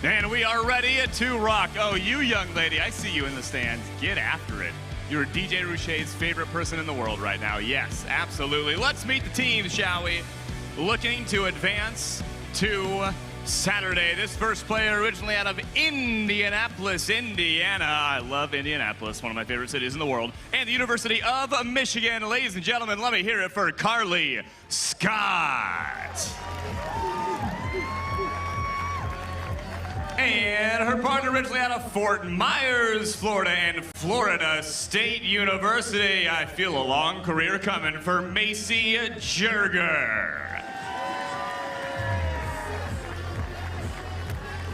And we are ready to rock. Oh, you young lady, I see you in the stands. Get after it. You're DJ Rouché's favorite person in the world right now. Yes, absolutely. Let's meet the teams, shall we? Looking to advance to Saturday. This first player originally out of Indianapolis, Indiana. I love Indianapolis, one of my favorite cities in the world. And the University of Michigan. Ladies and gentlemen, let me hear it for Carly Skjodt. And her partner originally out of Fort Myers, Florida, and Florida State University. I feel a long career coming for Macy Jerger.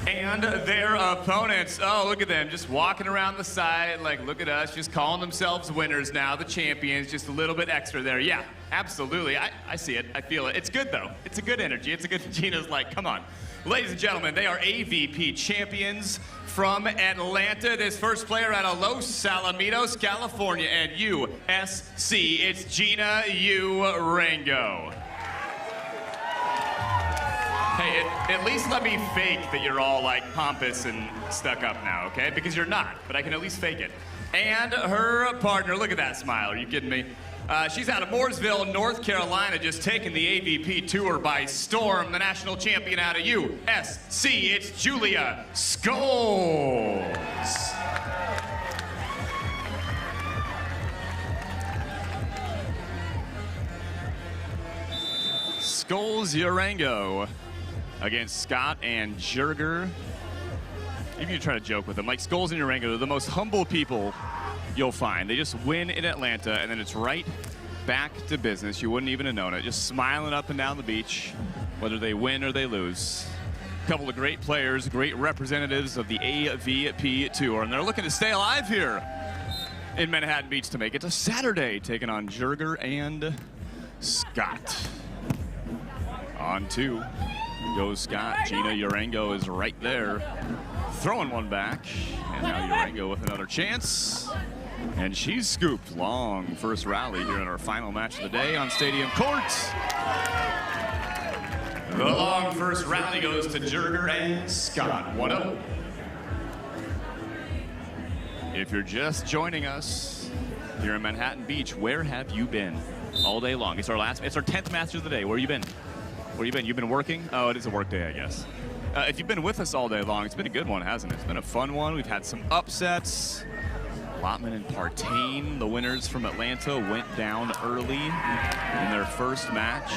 And their opponents, oh, look at them, just walking around the side, like, look at us, just calling themselves winners now, the champions, just a little bit extra there. Yeah, absolutely, I see it, I feel it. It's good, though. It's a good energy. It's a good, Gina's like, come on. Ladies and gentlemen, they are AVP champions from Atlanta. This first player out of Los Alamitos, California, and USC, it's Gina Urango. Hey, at least let me fake that you're all like pompous and stuck up now, okay? Because you're not, but I can at least fake it. And her partner, look at that smile, are you kidding me? She's out of Mooresville, North Carolina, just taking the AVP tour by storm. The national champion out of USC, it's Julia Scoles. Scoles Urango against Skjodt and Jerger. Even you try to joke with them, like Scoles and Urango, they're the most humble people you'll find. They just win in Atlanta, and then it's right back to business. You wouldn't even have known it. Just smiling up and down the beach, whether they win or they lose. A couple of great players, great representatives of the AVP Tour, and they're looking to stay alive here in Manhattan Beach to make it to Saturday, taking on Jerger and Skjodt. On two goes Skjodt. Gina Urango is right there, throwing one back, and now Urango with another chance. And she's scooped. Long first rally here in our final match of the day on Stadium Court. The long first rally goes to Jerger and Skjodt. 1-0. If you're just joining us here in Manhattan Beach, where have you been all day long? It's our 10th match of the day. Where you been? Where you been? You've been working? Oh, it is a work day, I guess. If you've been with us all day long, it's been a good one, hasn't it? It's been a fun one. We've had some upsets. Lotman and Partain, the winners from Atlanta, went down early in their first match.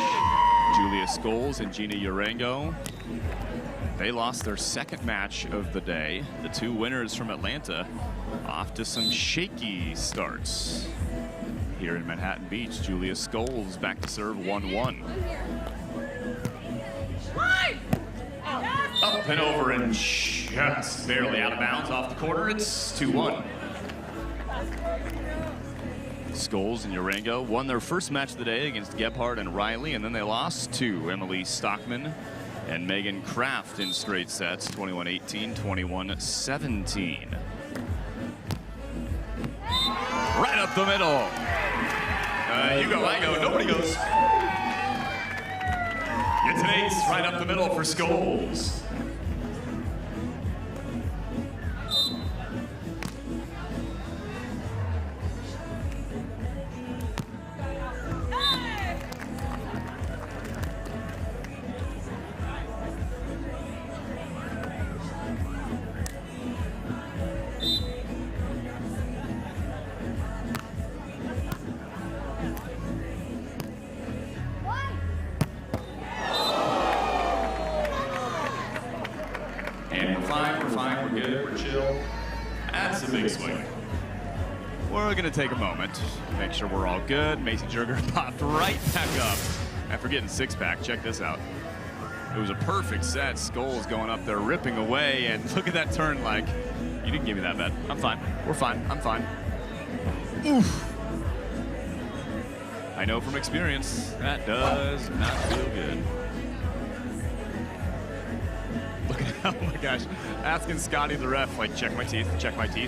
Julia Scoles and Gina Urango, they lost their second match of the day. The two winners from Atlanta off to some shaky starts. Here in Manhattan Beach, Julia Scoles back to serve 1-1. Up and over and just barely out of bounds off the corner. It's 2-1. Scoles and Urango won their first match of the day against Gebhardt and Riley, and then they lost to Emily Stockman and Megan Kraft in straight sets, 21-18, 21-17. Right up the middle. You go, I go, nobody goes. It's an ace right up the middle for Scoles. We're good, we're chill. That's a big swing. We're gonna take a moment, make sure we're all good. Macy Jerger popped right back up after getting six-pack. Check this out. It was a perfect set. Scoles going up there, ripping away, and look at that turn like, you didn't give me that bet. I'm fine, we're fine, I'm fine. Oof. I know from experience, that does not feel good. Oh my gosh, asking Scotty the ref, like, check my teeth,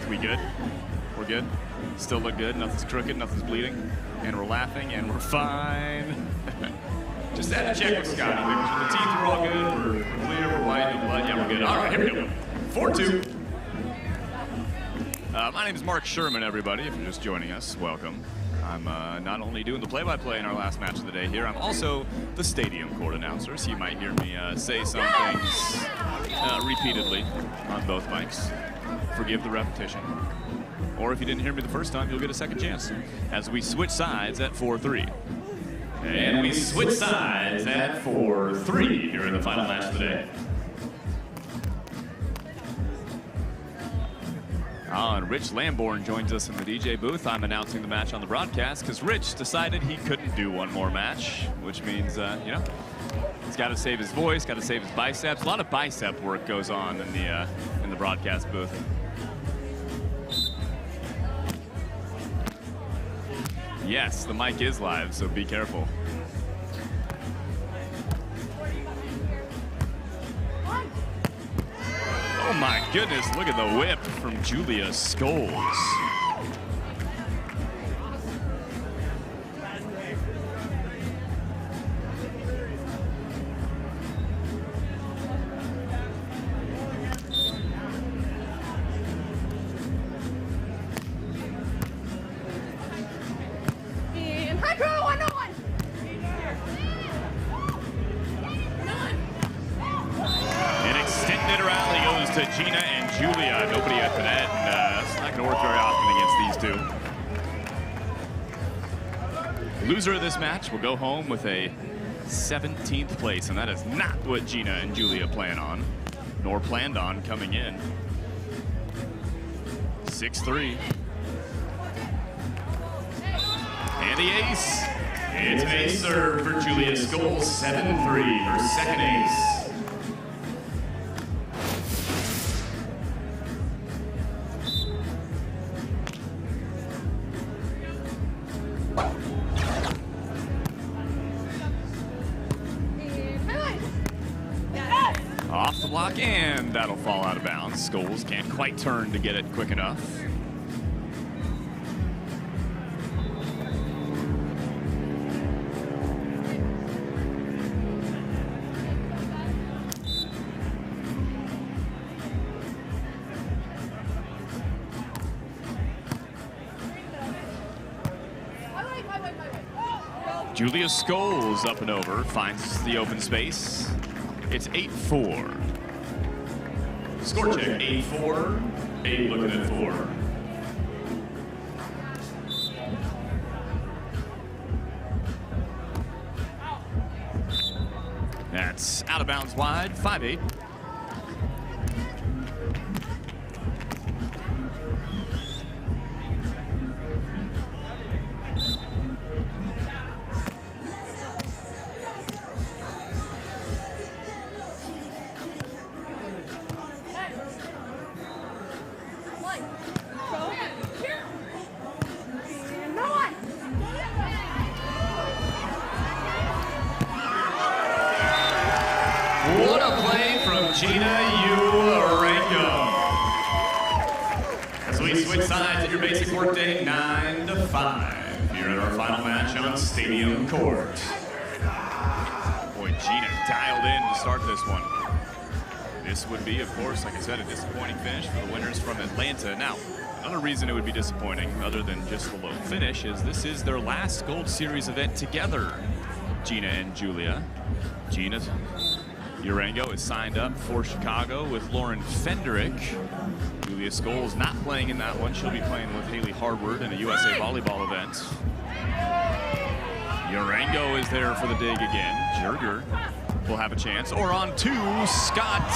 we good? We're good? Still look good, nothing's crooked, nothing's bleeding, and we're laughing, and we're fine. Just had to check with Scott. The teeth are all good. We're clear. We're white. Yeah, we're good. All right, here we go. 4-2. My name is Mark Sherman, everybody. If you're just joining us, welcome. I'm not only doing the play-by-play in our last match of the day here, I'm also the stadium court announcer, so you might hear me say some things repeatedly on both mics. Forgive the repetition. Or if you didn't hear me the first time, you'll get a second chance as we switch sides at 4-3. And we switch sides at 4-3 here in the final match of the day. And Rich Lamborn joins us in the DJ booth. I'm announcing the match on the broadcast because Rich decided he couldn't do one more match, which means, you know, he's got to save his voice, got to save his biceps. A lot of bicep work goes on in the broadcast booth. Yes, the mic is live, so be careful. Oh my goodness, look at the whip from Julia Scoles. To Gina and Julia. Nobody at the net, and that's not going to work very often against these two. Loser of this match will go home with a 17th place, and that is not what Gina and Julia plan on, nor planned on coming in. 6-3. And the ace. It's an ace serve for Julia Scoles, 7-3, her second ace. Off the block, and that'll fall out of bounds. Scoles can't quite turn to get it quick enough. Julia Scoles up and over, finds the open space. It's 8-4. Score check, 8-4. 8 looking at 4. That's out of bounds wide, 5-8. What a play from Gina Urango. As we switch sides at your basic workday, 9 to 5. Here at our final match on Stadium Court. Boy, Gina dialed in to start this one. This would be, of course, like I said, a disappointing finish for the winners from Atlanta. Now, another reason it would be disappointing, other than just the low finish, is this is their last Gold Series event together, Gina and Julia. Gina Urango is signed up for Chicago with Lauren Fenderick. Julia Scoles not playing in that one. She'll be playing with Haley Harward in a USA Volleyball event. Urango is there for the dig again. Jerger will have a chance. Or on 2, Scott.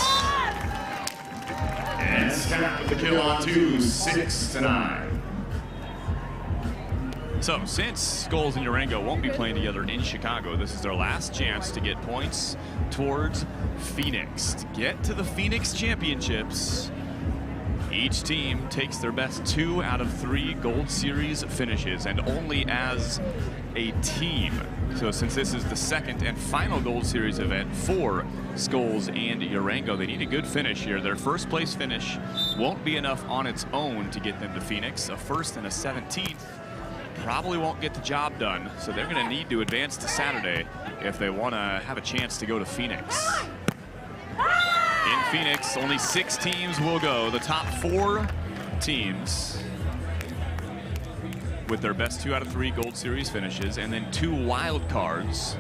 And Scott with the kill on 2, 6-9. So, since Scoles and Urango won't be playing together in Chicago, this is their last chance to get points towards Phoenix. To get to the Phoenix Championships, each team takes their best 2 out of 3 Gold Series finishes, and only as a team. So since this is the second and final Gold Series event for Scoles and Urango, they need a good finish here. Their first place finish won't be enough on its own to get them to Phoenix. A first and a 17th probably won't get the job done. So they're going to need to advance to Saturday if they want to have a chance to go to Phoenix. In Phoenix, only 6 teams will go. The top 4 teams with their best 2 out of 3 Gold Series finishes, and then 2 wild cards.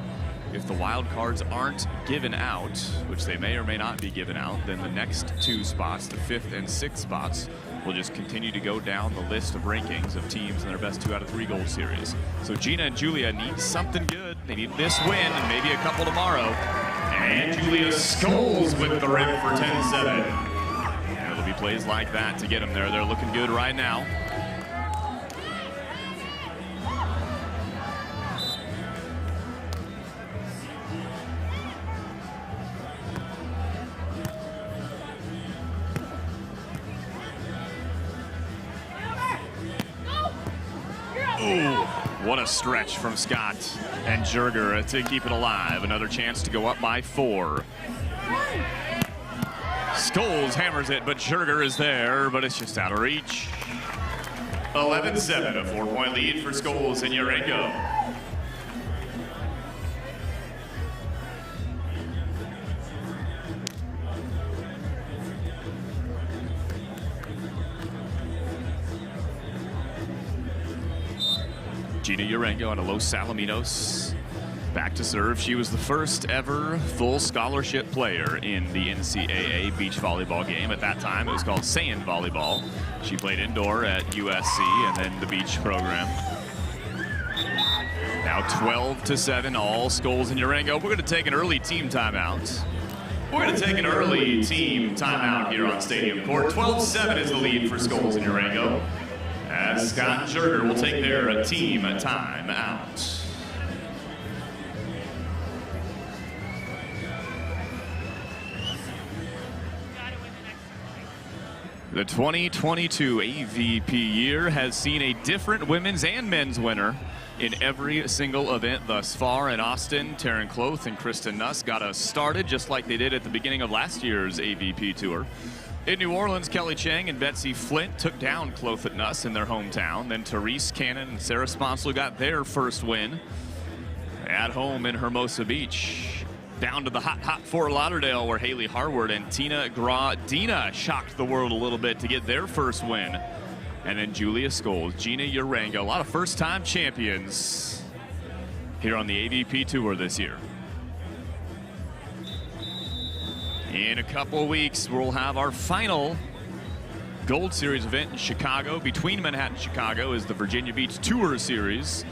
If the wild cards aren't given out, which they may or may not be given out, then the next 2 spots, the 5th and 6th spots, will just continue to go down the list of rankings of teams in their best 2 out of 3 Gold Series. So Gina and Julia need something good. They need this win and maybe a couple tomorrow. And Julia Scoles with the rip for 10-7. It'll be plays like that to get them there. They're looking good right now. Ooh, what a stretch from Skjodt and Jerger to keep it alive. Another chance to go up by 4. Scoles hammers it, but Jerger is there, but it's just out of reach. 11-7, a 4-point lead for Scoles and Urango. Gina Urango on a Los Alamitos. Back to serve. She was the first ever full scholarship player in the NCAA beach volleyball game. At that time, it was called sand volleyball. She played indoor at USC and then the beach program. Now 12-7, all Scoles and Urango. We're going to take an early team timeout. We're going to take an early team timeout here on Stadium Court. 12-7 is the lead for Scoles and Urango, as Scott and Jerger will take their team timeout. The 2022 AVP year has seen a different women's and men's winner in every single event thus far. In Austin, Taryn Kloth and Kristen Nuss got us started just like they did at the beginning of last year's AVP tour. In New Orleans, Kelly Chang and Betsy Flint took down Kloth and Nuss in their hometown. Then Therese Cannon and Sarah Sponsler got their first win at home in Hermosa Beach. Down to the hot Fort Lauderdale, where Haley Harward and Tina Gradina shocked the world a little bit to get their first win. And then Julia Scoles, Gina Urango, a lot of first-time champions here on the AVP Tour this year. In a couple of weeks, we'll have our final Gold Series event in Chicago. Between Manhattan and Chicago is the Virginia Beach Tour Series.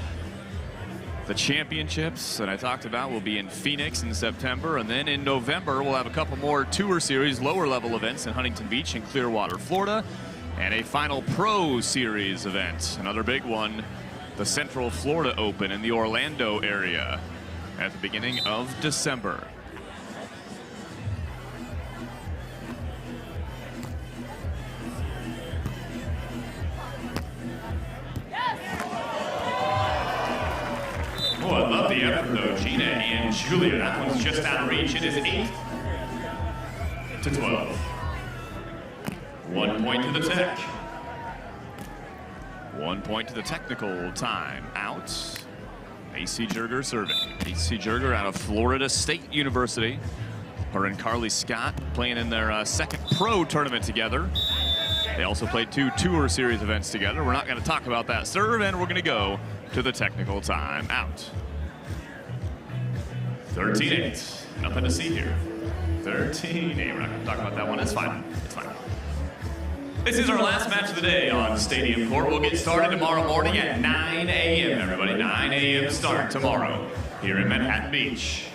The championships that I talked about will be in Phoenix in September, and then in November we'll have a couple more Tour Series lower level events in Huntington Beach and Clearwater, Florida, and a final Pro Series event. Another big one, the Central Florida Open in the Orlando area at the beginning of December. Oh, I love the effort, though. Gina and Julia. That one's just out of reach. It is 8-12. 1 point to the tech. 1 point to the technical time out. AC Jerger serving. AC Jerger out of Florida State University. Her and Carly Scott playing in their second pro tournament together. They also played 2 Tour Series events together. We're not going to talk about that serve, and we're going to go to the technical time out. 13-8. Nothing to see here. 13-8. We're not going to talk about that one. It's fine. It's fine. This is our last match of the day on Stadium Court. We'll get started tomorrow morning at 9 a.m. Everybody, 9 a.m. start tomorrow here in Manhattan Beach.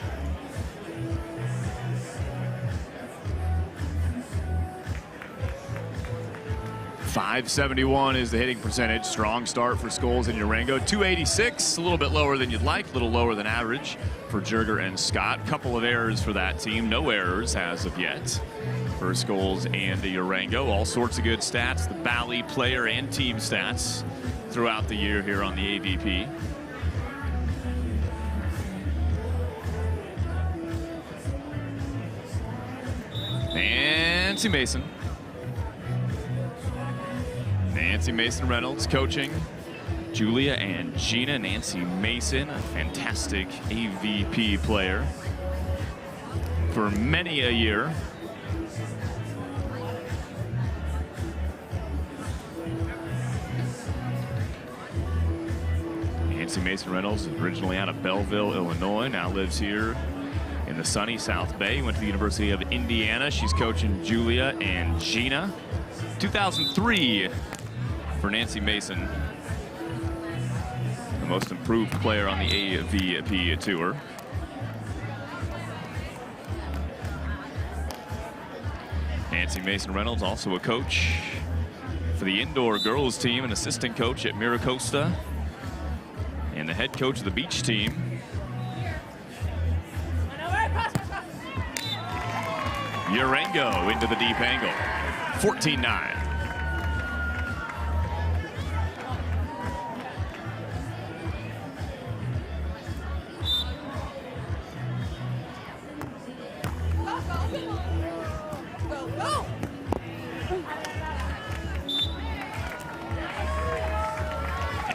.571 is the hitting percentage. Strong start for Scoles and Urango. .286, a little bit lower than you'd like, a little lower than average for Jerger and Scott. Couple of errors for that team. No errors as of yet for Scoles and Urango. All sorts of good stats, the Bally player and team stats throughout the year here on the AVP. Nancy Mason. Nancy Mason Reynolds coaching Julia and Gina. Nancy Mason, a fantastic AVP player for many a year. Nancy Mason Reynolds is originally out of Belleville, Illinois, now lives here in the sunny South Bay. Went to the University of Indiana. She's coaching Julia and Gina. 2003 for Nancy Mason, the most improved player on the AVP tour. Nancy Mason Reynolds, also a coach for the indoor girls team, an assistant coach at Miracosta, and the head coach of the beach team. Urango into the deep angle, 14-9.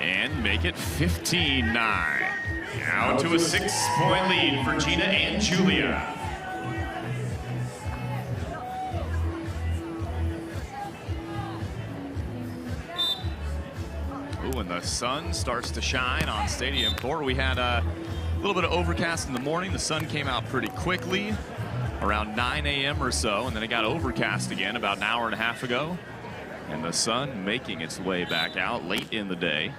And make it 15-9. Now to a 6-point lead for Gina and Julia. Ooh, and the sun starts to shine on Stadium 4. We had a little bit of overcast in the morning. The sun came out pretty quickly, around 9 a.m. or so, and then it got overcast again about an hour and a half ago. And the sun making its way back out late in the day.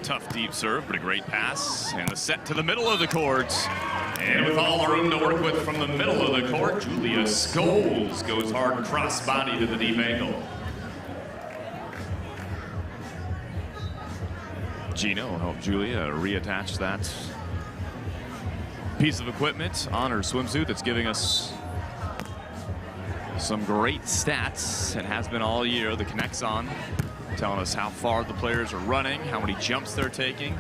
Tough deep serve, but a great pass. And the set to the middle of the court. And with all the room to work with from the middle of the court, Julia Scoles goes hard cross-body to the deep angle. Gina will help Julia reattach that piece of equipment on her swimsuit that's giving us some great stats. It has been all year. The Connect's on, telling us how far the players are running, how many jumps they're taking.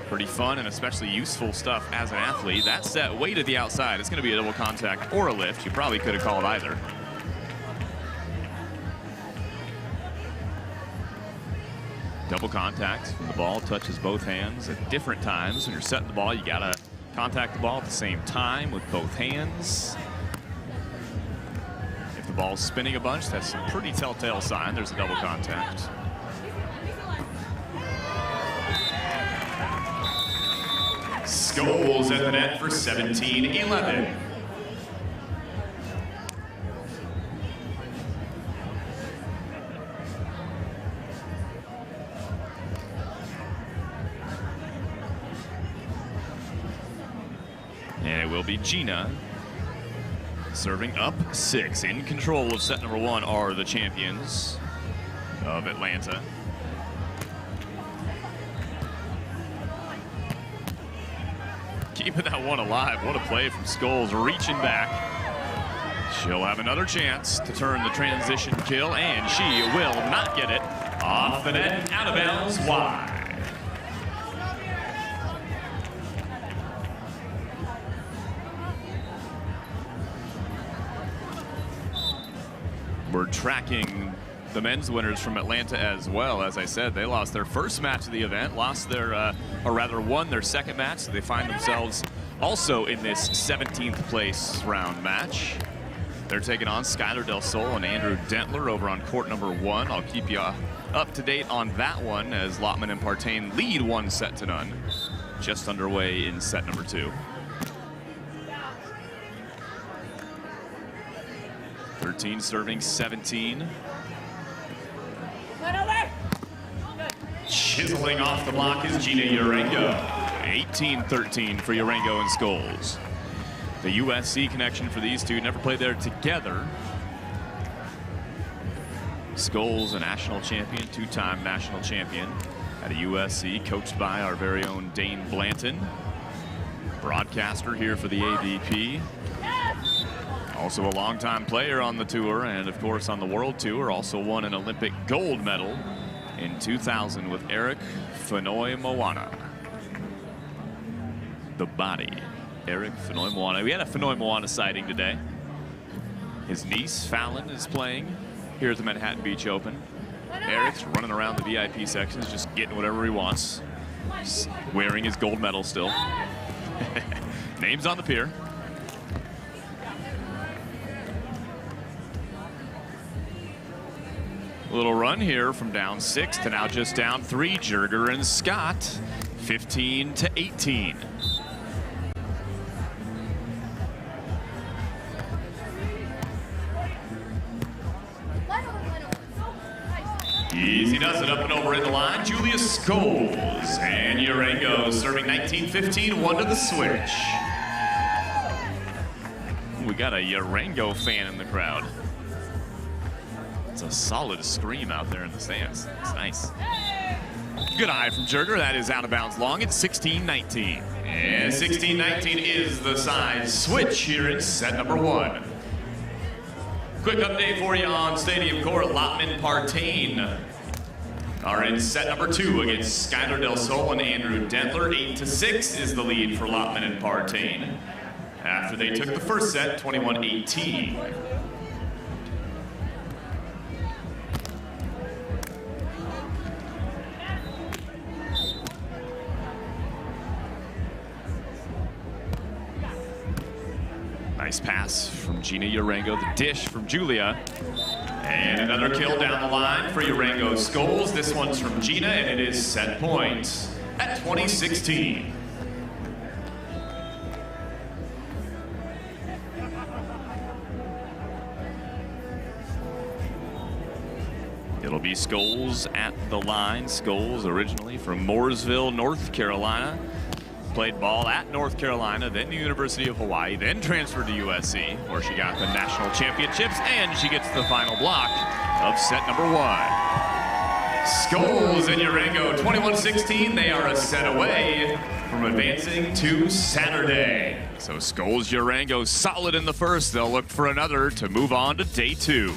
Pretty fun and especially useful stuff as an athlete. That set way to the outside. It's going to be a double contact or a lift. You probably could have called either. Double contact. The ball touches both hands at different times. When you're setting the ball, you got to contact the ball at the same time with both hands. If the ball's spinning a bunch, that's some pretty telltale sign there's a double contact. Scoles at the net for 17-11. And it will be Gina serving up 6. In control of set number 1 are the champions of Atlanta. Keeping that one alive. What a play from Scoles, reaching back. She'll have another chance to turn the transition kill, and she will not get it. Off the net, out of bounds, wide. We're tracking the men's winners from Atlanta as well. As I said, they lost their first match of the event, lost their, or rather won their second match, so they find themselves also in this 17th place round match. They're taking on Skylar Del Sol and Andrew Dentler over on court number 1. I'll keep you up to date on that one as Lotman and Partain lead 1-0. Just underway in set number 2. 13 serving 17. Chiseling off the block is Gina Urango. 18-13 for Urango and Scoles. The USC connection for these two, never played there together. Scoles, a national champion, 2-time national champion at a USC, coached by our very own Dane Blanton. Broadcaster here for the AVP. Also a longtime player on the tour and, of course, on the World Tour. Also won an Olympic gold medal in 2000 with Eric Fenoy Moana. The body, Eric Fenoy Moana. We had a Fenoy Moana sighting today. His niece, Fallon, is playing here at the Manhattan Beach Open. Eric's running around the VIP sections, just getting whatever he wants. Just wearing his gold medal still. Name's on the pier. Little run here from down 6 to now just down 3. Jerger and Skjodt, 15-18. Easy does it, up and over in the line. Julia Scoles and Urango serving 19-15, 1 to the switch. We got a Urango fan in the crowd. It's a solid scream out there in the stands. It's nice. Good eye from Jerger. That is out of bounds long. It's 16-19. And 16-19 is the size switch here in set number 1. Quick update for you on Stadium Court. Lottman Partain are in set number 2 against Skylar Del Sol and Andrew Dentler. 8-6 is the lead for Lottman and Partain after they took the first set, 21-18. Nice pass from Gina Urango, the dish from Julia. And another kill down the line for Urango Scoles. This one's from Gina, and it is set point at 20-16. It'll be Scoles at the line. Scoles originally from Mooresville, North Carolina. Played ball at North Carolina, then the University of Hawaii, then transferred to USC, where she got the national championships, and she gets the final block of set number 1. Scoles and Urango, 21-16. They are a set away from advancing to Saturday. So Scoles, Urango solid in the first. They'll look for another to move on to day 2.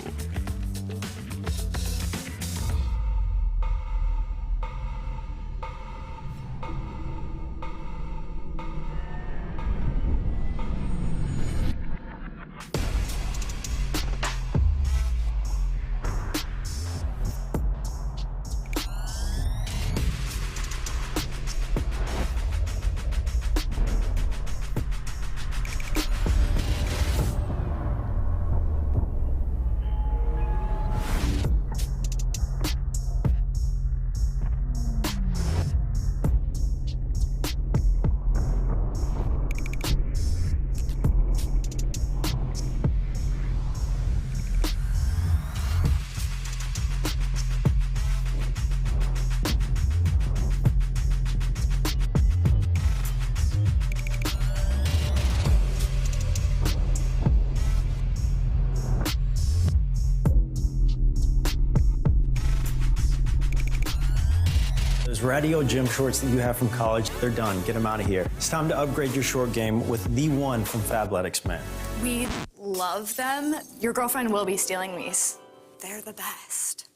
Those radio gym shorts that you have from college, they're done. Get them out of here. It's time to upgrade your short game with the one from Fabletics, man. We love them. Your girlfriend will be stealing these. They're the best.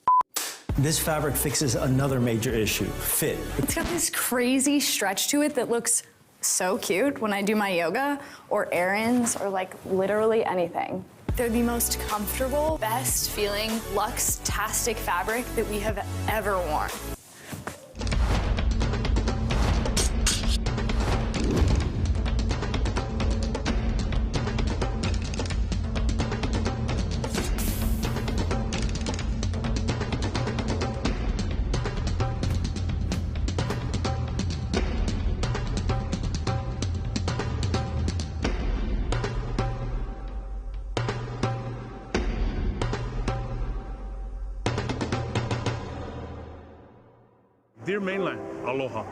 This fabric fixes another major issue, fit. It's got this crazy stretch to it that looks so cute when I do my yoga or errands or like literally anything. They're the most comfortable, best feeling, luxe-tastic fabric that we have ever worn. Dear Mainland, aloha.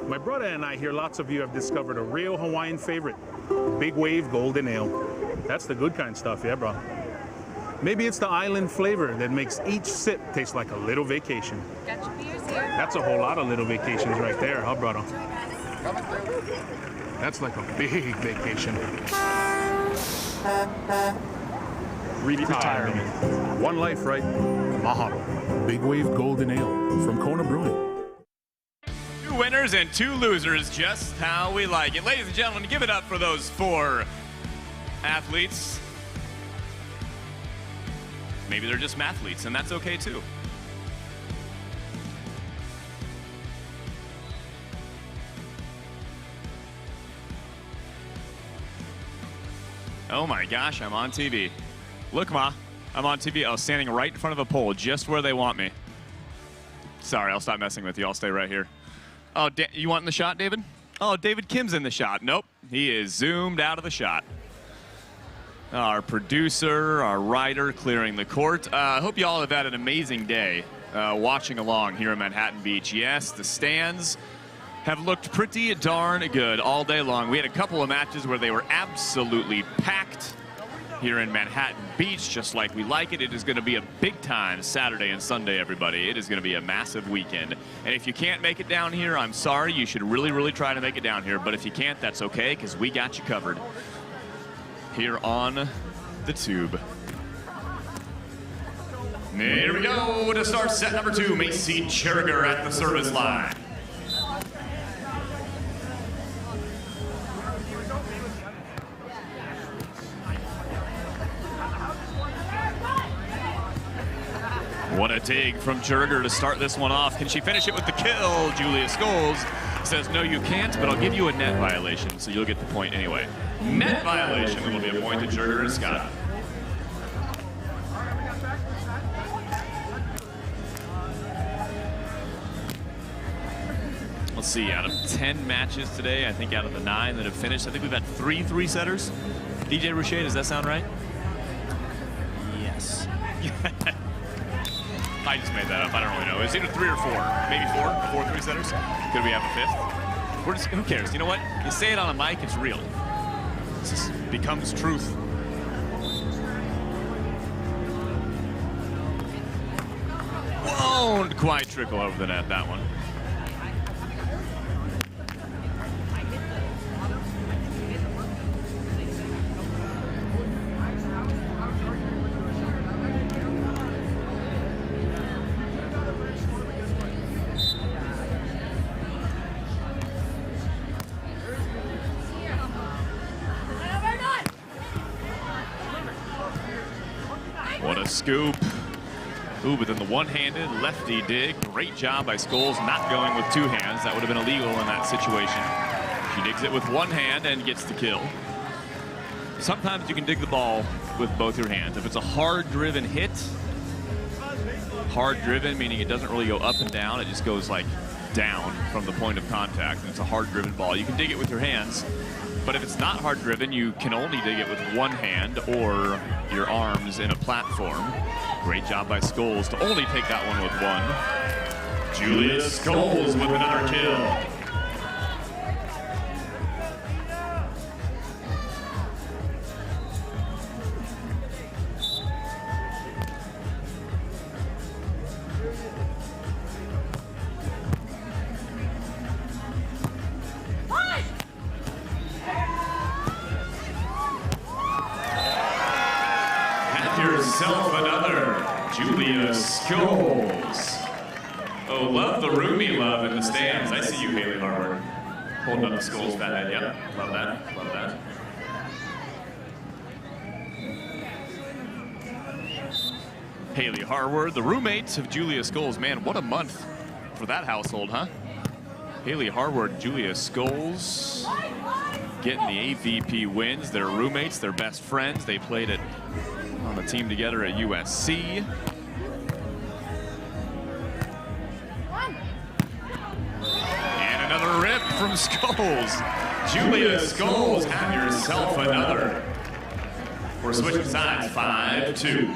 My brother and I hear lots of you have discovered a real Hawaiian favorite, Big Wave Golden Ale. That's the good kind stuff, yeah, bro. Maybe it's the island flavor that makes each sip taste like a little vacation. Got your beers here. That's a whole lot of little vacations right there, huh, brother? That's like a big vacation. Retirement. One life, right? Mahalo. Big Wave Golden Ale from Kona Brewing. 2 winners and 2 losers, just how we like it. Ladies and gentlemen, give it up for those 4 athletes. Maybe they're just mathletes, and that's okay too. Oh my gosh, I'm on TV. Look, Ma, I'm on TV. I was standing right in front of a pole, just where they want me. Sorry, I'll stop messing with you. I'll stay right here. Oh, you want in the shot, David? Oh, David Kim's in the shot. Nope, he is zoomed out of the shot. Our producer, our writer, clearing the court. I hope you all have had an amazing day watching along here in Manhattan Beach. Yes, the stands have looked pretty darn good all day long. We had a couple of matches where they were absolutely packed here in Manhattan Beach, just like we like it. It is going to be a big time Saturday and Sunday, everybody. It is going to be a massive weekend. And if you can't make it down here, I'm sorry. You should really, really try to make it down here. But if you can't, that's okay, because we got you covered here on the tube. Here we go to start set number 2. Macy Jerger at the service line. What a dig from Jerger to start this one off. Can she finish it with the kill? Julia Scoles says, no, you can't, but I'll give you a net violation, so you'll get the point anyway. Net violation. It'll be a point to Jerger and Skjodt. Let's see, out of 10 matches today, I think out of the 9 that have finished, I think we've had 3 three-setters. DJ Rouchet, does that sound right? Yes. I just made that up. I don't really know. It's either 3 or 4. Maybe 4 three-setters. Could we have a 5th? We're just, who cares? You know what? You say it on a mic, it's real. It just becomes truth. Won't quite trickle over the net, that one. What a scoop. Ooh, but then the one-handed lefty dig. Great job by Scoles not going with 2 hands. That would have been illegal in that situation. She digs it with 1 hand and gets the kill. Sometimes you can dig the ball with both your hands. If it's a hard-driven hit, hard-driven meaning it doesn't really go up and down, it just goes like down from the point of contact, and it's a hard-driven ball. You can dig it with your hands. But if it's not hard-driven, you can only dig it with 1 hand or your arms in a platform. Great job by Scoles to only take that one with 1. Julia Scoles with another kill. Yourself another, Julia Scoles. Oh, love the Roomy love in the stands. I see you, Haley Harvard. Holding up the Scoles fat head. Yep, love that, love that. Haley Harvard, the roommate of Julia Scoles. Man, what a month for that household, huh? Haley Harvard, Julia Scoles getting the AVP wins. They're roommates, they're best friends. They played it on the team together at USC. And another rip from Scoles. Julia Scoles, have yourself another. We're switching sides, 5-2.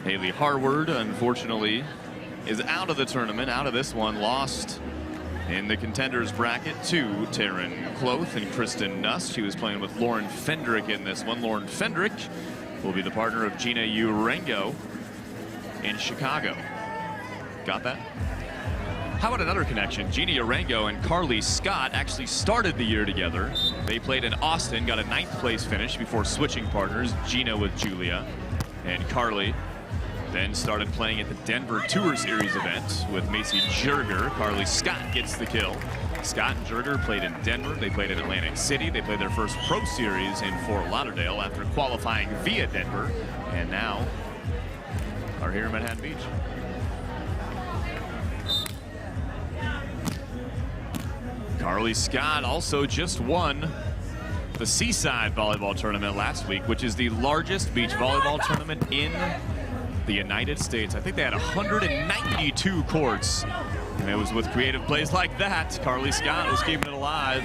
Haley Harvard, unfortunately, is out of the tournament, out of this one, lost in the contenders bracket to Taryn Cloth and Kristen Nuss. She was playing with Lauren Fendrick in this one. Lauren Fendrick will be the partner of Gina Urango in Chicago. Got that? How about another connection? Gina Urango and Carly Scott actually started the year together. They played in Austin, got a 9th place finish before switching partners, Gina with Julia, and Carly then started playing at the Denver Tour Series event with Macy Jerger. Carly Scott gets the kill. Scott and Jerger played in Denver. They played in Atlantic City. They played their first pro series in Fort Lauderdale after qualifying via Denver, and now are here in Manhattan Beach. Carly Scott also just won the Seaside Volleyball Tournament last week, which is the largest beach volleyball tournament in the United States. I think they had 192 courts, and it was with creative plays like that. Carly Scott was keeping it alive.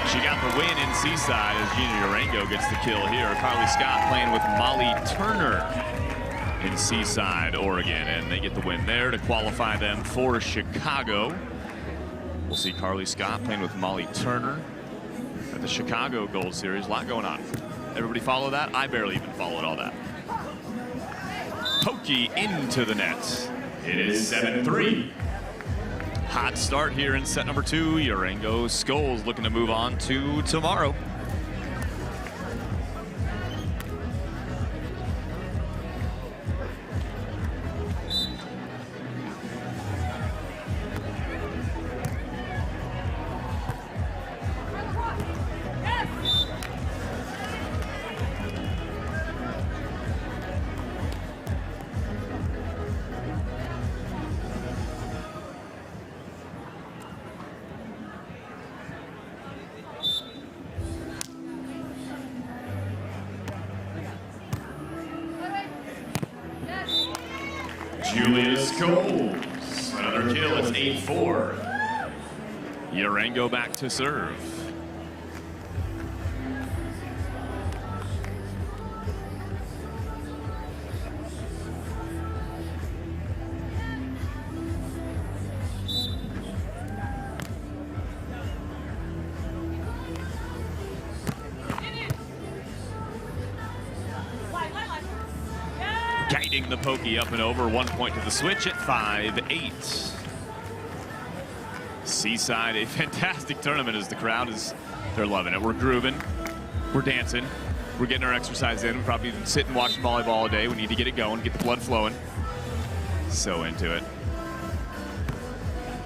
She got the win in Seaside as Gina Urango gets the kill here. Carly Scott playing with Molly Turner in Seaside, Oregon, and they get the win there to qualify them for Chicago. We'll see Carly Scott playing with Molly Turner at the Chicago Gold Series. A lot going on. Everybody follow that? I barely even followed all that. Pokey into the net. It is 7-3. Hot start here in set number 2. Urango Scoles looking to move on to tomorrow. Scoles, another kill. It's 8-4. Urango back to serve. Guiding the pokey up and over, 1 point to the switch at 5-8. Seaside, a fantastic tournament as the crowd they're loving it. We're grooving, we're dancing, we're getting our exercise in. We're probably even sitting watching volleyball all day. We need to get it going, get the blood flowing. So into it.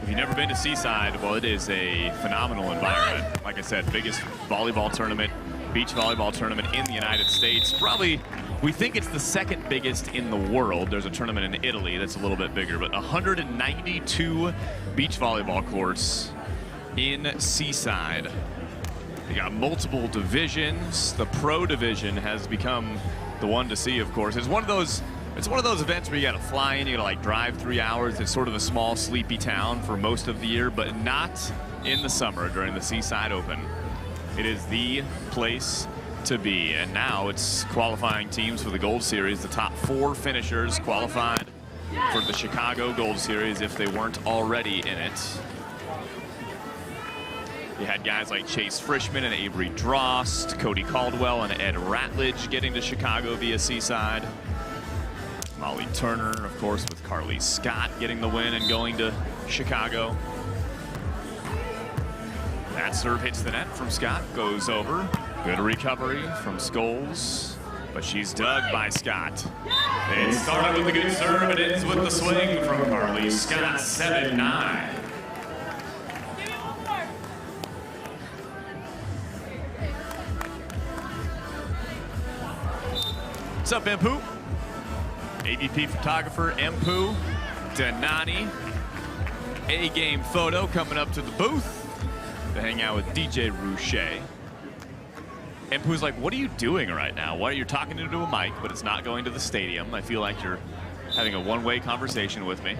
If you've never been to Seaside, well, it is a phenomenal environment. Like I said, biggest volleyball tournament, beach volleyball tournament in the United States. Probably, we think it's the second biggest in the world. There's a tournament in Italy that's a little bit bigger, but 192 beach volleyball courts in Seaside. They got multiple divisions. The pro division has become the one to see, of course. It's one of those events where you gotta fly in, you gotta like drive 3 hours. It's sort of a small, sleepy town for most of the year, but not in the summer during the Seaside Open. It is the place to be, and now it's qualifying teams for the Gold Series. The top 4 finishers qualified for the Chicago Gold Series if they weren't already in it. You had guys like Chase Frischman and Avery Drost, Cody Caldwell and Ed Ratledge getting to Chicago via Seaside. Molly Turner, of course, with Carly Scott getting the win and going to Chicago. That serve hits the net from Scott, goes over. Good recovery from Scoles, but she's dug by Scott. It started with a good serve, it ends with the swing from Carly Scott, 7-9. What's up, Empu? AVP photographer Empu Danani. A-game photo coming up to the booth to hang out with DJ Rouchet. Empu's like, what are you doing right now? Why are you talking into a mic, but it's not going to the stadium? I feel like you're having a one-way conversation with me.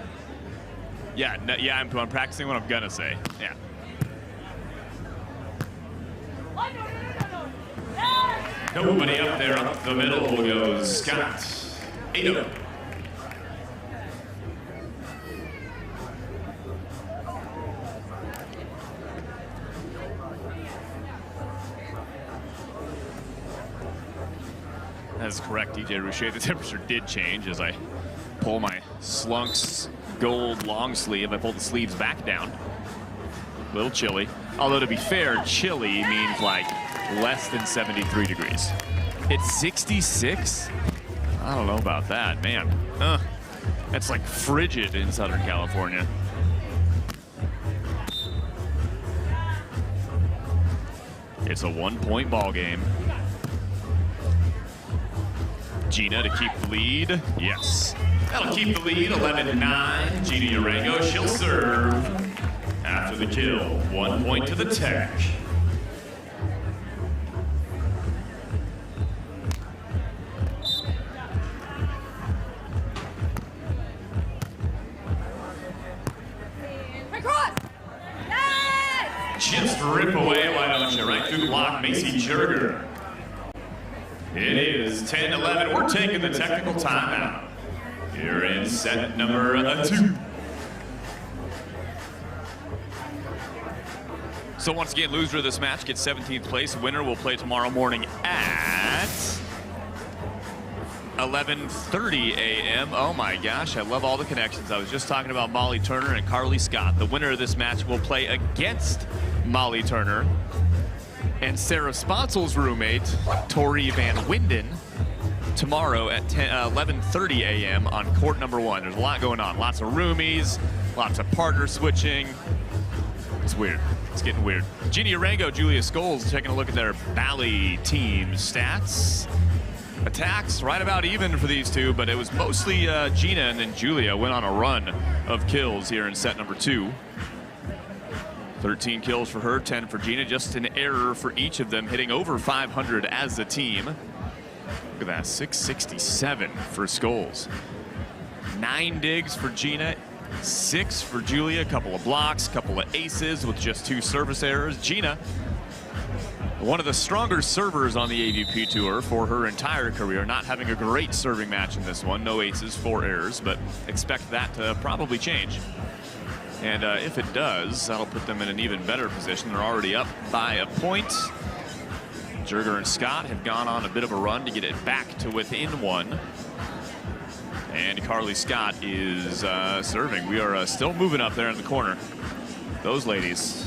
Yeah, no, yeah, Empu, I'm practicing what I'm gonna say. Yeah. Nobody up there, up the middle goes Scott. 8-0. That's correct, DJ Rouchet. The temperature did change as I pull my Slunks gold long sleeve. I pull the sleeves back down. A little chilly. Although, to be fair, chilly means like less than 73 degrees. It's 66? I don't know about that, man. That's like frigid in Southern California. It's a 1-point ball game. Gina to keep the lead. Yes. That'll keep the lead, 11-9. Gina Urango, she'll serve after the kill. 1 point to the Tech. Just rip away, why don't you? Right through the block, Macy Jerger. It is 10-11. We're taking the technical timeout here in set number 2. So once again, loser of this match gets 17th place. Winner will play tomorrow morning at 11:30 a.m. Oh my gosh, I love all the connections. I was just talking about Molly Turner and Carly Scott. The winner of this match will play against Molly Turner and Sarah Spotzel's roommate, Tori Van Winden, tomorrow at 11:30 a.m. on court number 1. There's a lot going on. Lots of roomies, lots of partner switching. It's weird. It's getting weird. Gina Urango, Julia Scoles, taking a look at their Bally team stats. Attacks right about even for these two, but it was mostly Gina, and then Julia went on a run of kills here in set number 2. 13 kills for her, 10 for Gina. Just an error for each of them, hitting over 500 as a team. Look at that, 667 for Scoles. 9 digs for Gina, 6 for Julia, a couple of blocks, a couple of aces with just 2 service errors. Gina, one of the stronger servers on the AVP tour for her entire career, not having a great serving match in this one. No aces, 4 errors, but expect that to probably change. And if it does, that'll put them in an even better position. They're already up by a point. Jerger and Scott have gone on a bit of a run to get it back to within 1. And Carly Scott is serving. We are still moving up there in the corner. Those ladies,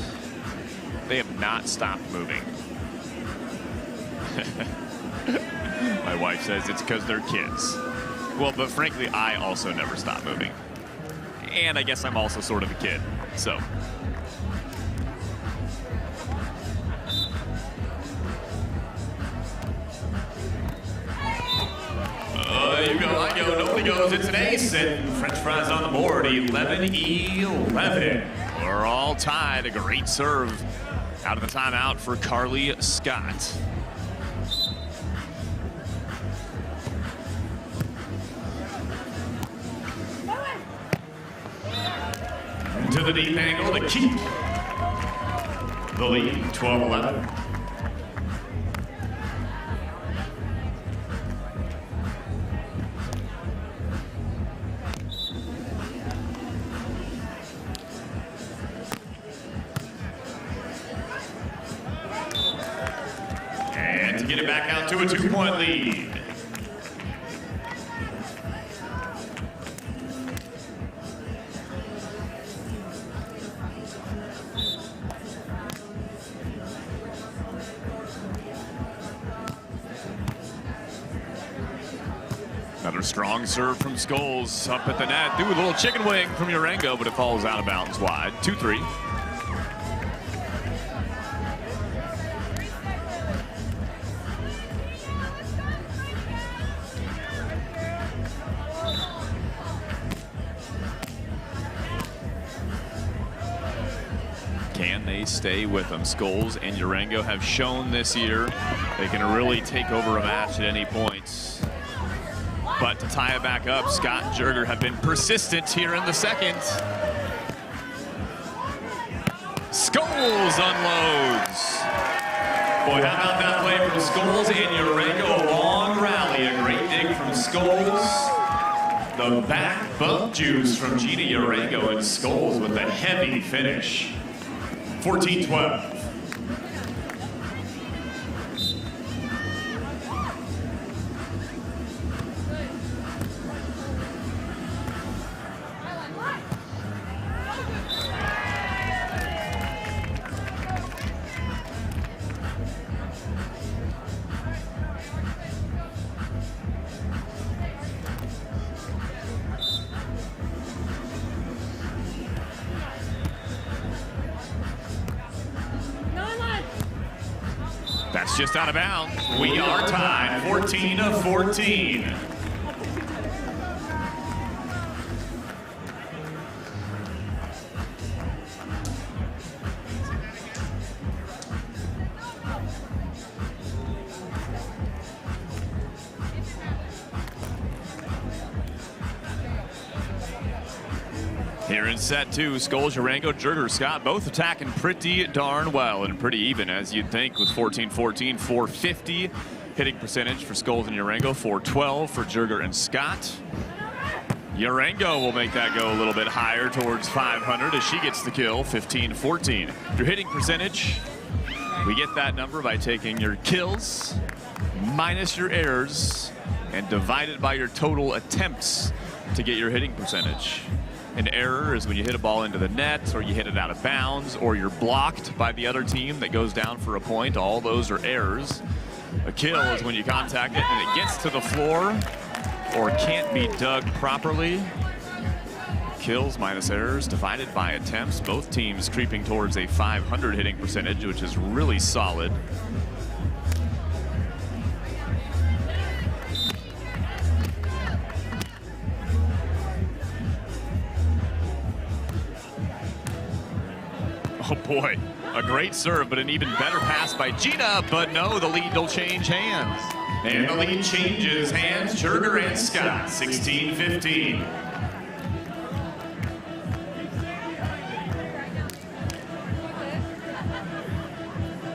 they have not stopped moving. My wife says it's because they're kids. Well, but frankly, I also never stop moving. And I guess I'm also sort of a kid, so. You go, I go, nobody goes, it's an ace, and French fries on the board, 11-11. We're all tied, a great serve out of the timeout for Carly Scott. To the deep angle to keep the lead, 12-11. And to get it back out to a 2-point lead. Another strong serve from Scoles up at the net. Do a little chicken wing from Urango, but it falls out of bounds wide. 2-3. Can they stay with them? Scoles and Urango have shown this year they can really take over a match at any point. But to tie it back up, Scott and Jerger have been persistent here in the second. Scoles unloads. Boy, how about that play from Scoles and Urango? A long rally, a great dig from Scoles. The back bump juice from Gina Urango, and Scoles with a heavy finish. 14-12. just out of bounds. We are tied 14-14. Here in set two, Scoles, Urango, Jerger, Skjodt both attacking pretty darn well and pretty even, as you'd think, with 14-14, 450 hitting percentage for Scoles and Urango, 412 for Jerger and Skjodt. Urango will make that go a little bit higher towards 500 as she gets the kill, 15-14. Your hitting percentage, we get that number by taking your kills minus your errors and divide it by your total attempts to get your hitting percentage. An error is when you hit a ball into the net, or you hit it out of bounds, or you're blocked by the other team that goes down for a point. All those are errors. A kill is when you contact it and it gets to the floor or can't be dug properly. Kills minus errors divided by attempts. Both teams creeping towards a 500 hitting percentage, which is really solid. Oh boy, a great serve, but an even better pass by Gina, but no, the lead will change hands. And the lead changes hands, Jerger and Skjodt, 16-15.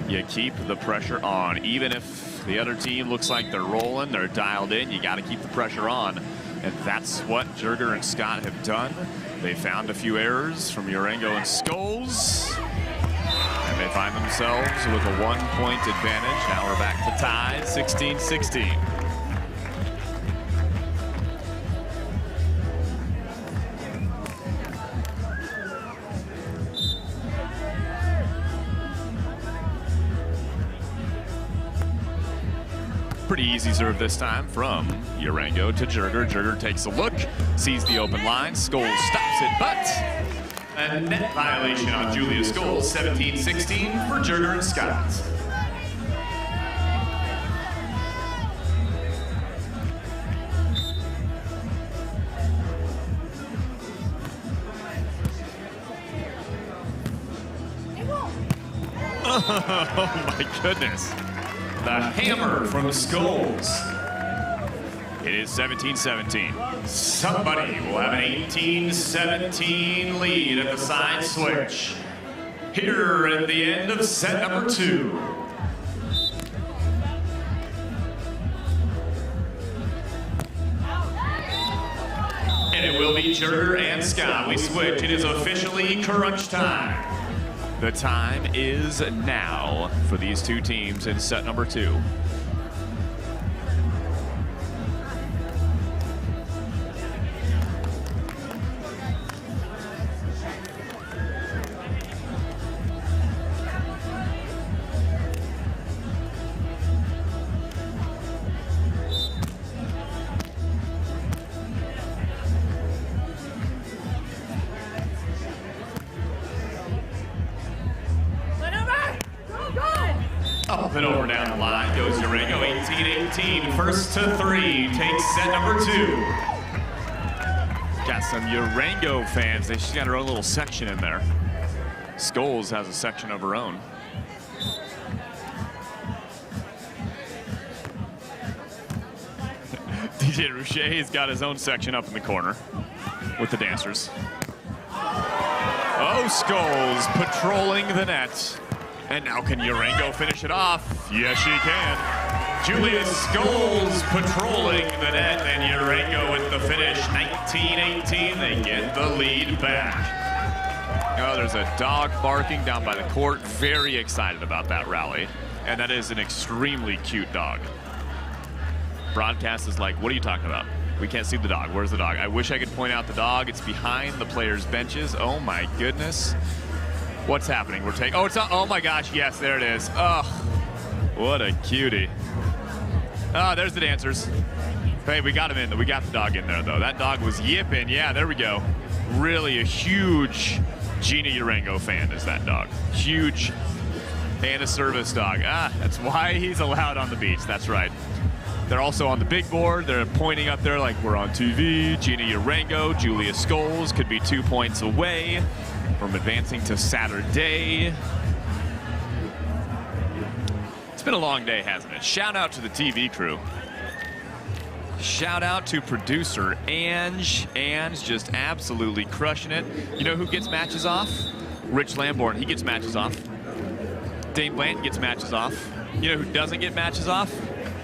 You keep the pressure on. Even if the other team looks like they're rolling, they're dialed in, you got to keep the pressure on. And that's what Jerger and Skjodt have done. They found a few errors from Urango and Scoles. And they find themselves with a 1-point advantage. Now we're back to tied, 16-16. Pretty easy serve this time from Urango to Jerger. Jerger takes a look, sees the open line. Scoles stops it, but a net violation on Julia Scoles, 17-16 for Jerger and Skjodt. Oh my goodness. The hammer from Scoles. It is 17-17. Somebody will have an 18-17 lead at the side switch. Here at the end of set number 2. And it will be Jerger and Skjodt. We switch. It is officially crunch time. The time is now for these two teams in set number 2. Up and over down the line goes Urango, 18-18. First to 3 takes set number 2. Got some Urango fans. She's got her own little section in there. Scoles has a section of her own. DJ Rouchet's got his own section up in the corner with the dancers. Oh, Scoles patrolling the net. And now can Urango finish it off? Yes, she can. Julia Scoles patrolling the net, and Urango with the finish, 19-18. They get the lead back. Oh, there's a dog barking down by the court. Very excited about that rally. And that is an extremely cute dog. Broadcast is like, what are you talking about? We can't see the dog. Where's the dog? I wish I could point out the dog. It's behind the players' benches. Oh, my goodness. What's happening? We're taking, oh, it's not, oh my gosh, yes, there it is. Oh, what a cutie. Oh, there's the dancers. Hey, we got him in, we got the dog in there though. That dog was yipping, yeah, there we go. Really a huge Gina Urango fan is that dog. Huge and a service dog. That's why he's allowed on the beach. That's right. They're also on the big board. They're pointing up there like we're on TV. Gina Urango, Julia Scoles could be 2 points away from advancing to Saturday. It's been a long day, hasn't it? Shout out to the TV crew. Shout out to producer Ange. Ange just absolutely crushing it. You know who gets matches off? Rich Lamborn, he gets matches off. Dane Bland gets matches off. You know who doesn't get matches off?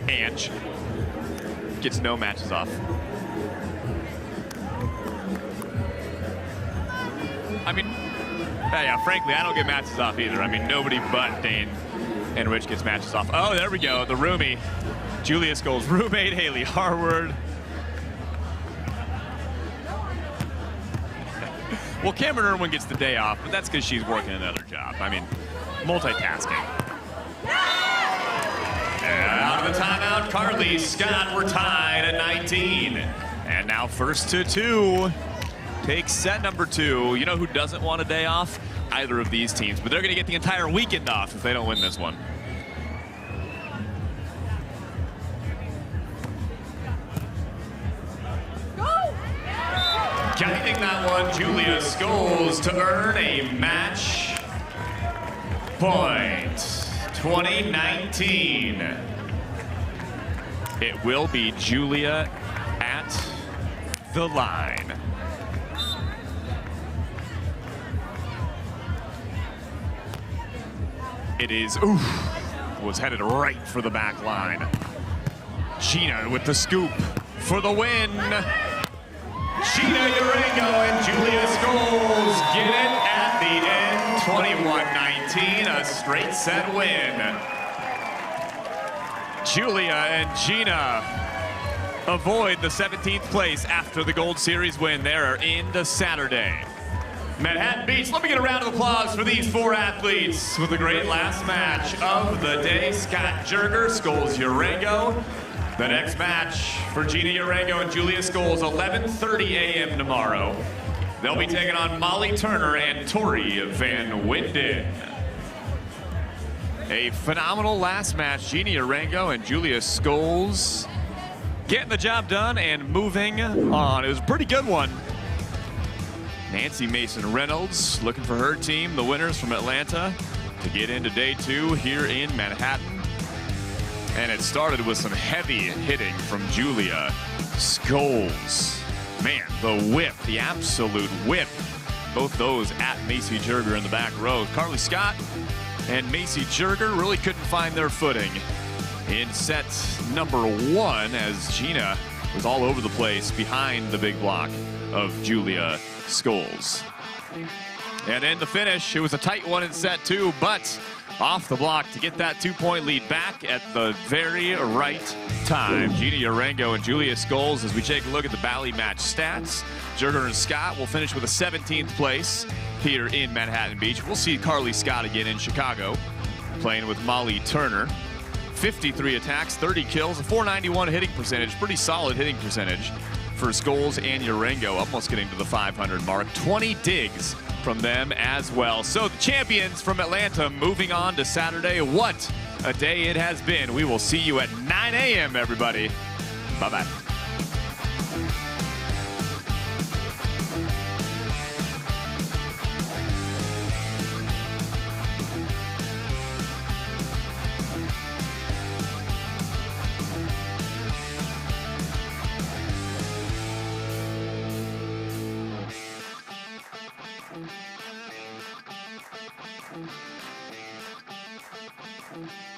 Ange. Gets no matches off. I mean, yeah, frankly, I don't get matches off either. I mean, nobody but Dane and Rich gets matches off. Oh, there we go, the roomie. Julia Scoles' roommate, Haley Harward. Well, Cameron Irwin gets the day off, but that's because she's working another job. I mean, multitasking. And out of the timeout, Carly Scott, we're tied at 19. And now first to 2. Takes set number 2. You know who doesn't want a day off? Either of these teams, but they're going to get the entire weekend off if they don't win this one. Counting that one, Julia Scoles to earn a match point. 2019. It will be Julia at the line. It is, was headed right for the back line. Gina with the scoop for the win. Gina Urango and Julia Scoles get it at the end, 21-19, a straight set win. Julia and Gina avoid the 17th place after the Gold Series win. They are into Saturday. Manhattan Beach, let me get a round of applause for these 4 athletes with the great last match of the day. Scott Jerger, Scoles Urango. The next match for Gina Urango and Julia Scoles, 11:30 a.m. tomorrow. They'll be taking on Molly Turner and Tori Van Winden. A phenomenal last match. Gina Urango and Julia Scoles getting the job done and moving on. It was a pretty good one. Nancy Mason Reynolds looking for her team, the winners from Atlanta, to get into day 2 here in Manhattan. And it started with some heavy hitting from Julia Scoles. Man, the whip, the absolute whip. Both those at Macy Jerger in the back row. Carly Scott and Macy Jerger really couldn't find their footing in set number 1 as Gina was all over the place behind the big block of Julia Scoles. And in the finish, it was a tight one in set 2, but off the block to get that 2-point lead back at the very right time. Gina Urango and Julia Scoles, as we take a look at the Bally match stats. Jerger and Scott will finish with a 17th place here in Manhattan Beach. We'll see Carly Scott again in Chicago, playing with Molly Turner. 53 attacks, 30 kills, a 491 hitting percentage. Pretty solid hitting percentage for Scoles and Urango, almost getting to the 500 mark. 20 digs from them as well. So the champions from Atlanta moving on to Saturday. What a day it has been. We will see you at 9 a.m., everybody. Bye-bye. Thank you.